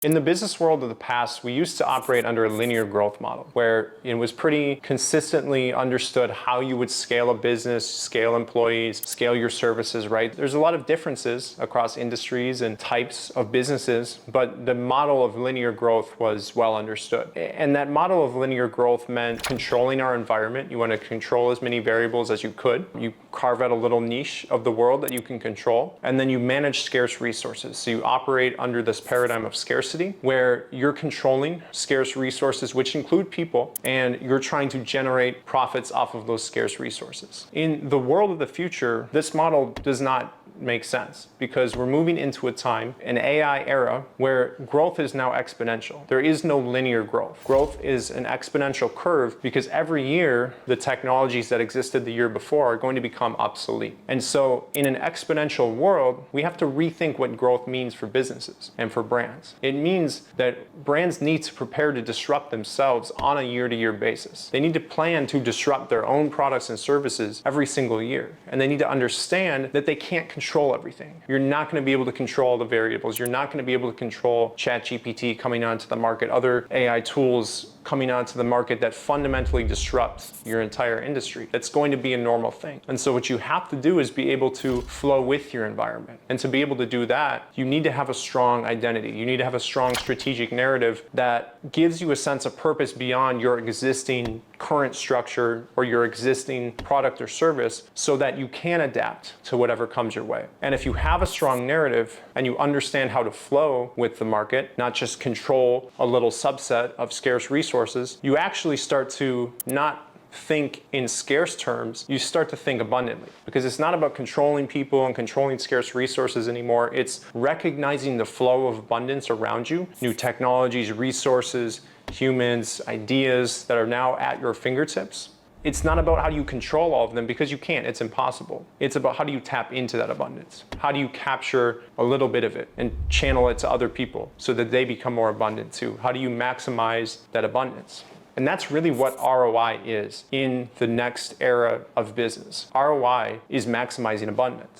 In the business world of the past, we used to operate under a linear growth model where it was pretty consistently understood how you would scale a business, scale employees, scale your services, right? There's a lot of differences across industries and types of businesses, but the model of linear growth was well understood. And that model of linear growth meant controlling our environment. You want to control as many variables as you could. You carve out a little niche of the world that you can control, and then you manage scarce resources. So you operate under this paradigm of scarcity, where you're controlling scarce resources, which include people, and you're trying to generate profits off of those scarce resources. In the world of the future, this model does not make sense because we're moving into a time, an AI era, where growth is now exponential. There is no linear growth. Growth is an exponential curve because every year the technologies that existed the year before are going to become obsolete. And so in an exponential world, we have to rethink what growth means for businesses and for brands. It means that brands need to prepare to disrupt themselves on a year-to-year basis. They need to plan to disrupt their own products and services every single year. And they need to understand that they can't control everything. You're not going to be able to control the variables. You're not going to be able to control ChatGPT coming onto the market, other AI tools coming onto the market that fundamentally disrupt your entire industry. That's going to be a normal thing. And so what you have to do is be able to flow with your environment. And to be able to do that, you need to have a strong identity. You need to have a strong strategic narrative that gives you a sense of purpose beyond your existing current structure or your existing product or service so that you can adapt to whatever comes your way. And if you have a strong narrative and you understand how to flow with the market, not just control a little subset of scarce resources, you actually start to not think in scarce terms, you start to think abundantly. Because it's not about controlling people and controlling scarce resources anymore. It's recognizing the flow of abundance around you, new technologies, resources, humans, ideas that are now at your fingertips. It's not about how do you control all of them because you can't, it's impossible. It's about how do you tap into that abundance? How do you capture a little bit of it and channel it to other people so that they become more abundant too? How do you maximize that abundance? And that's really what ROI is in the next era of business. ROI is maximizing abundance.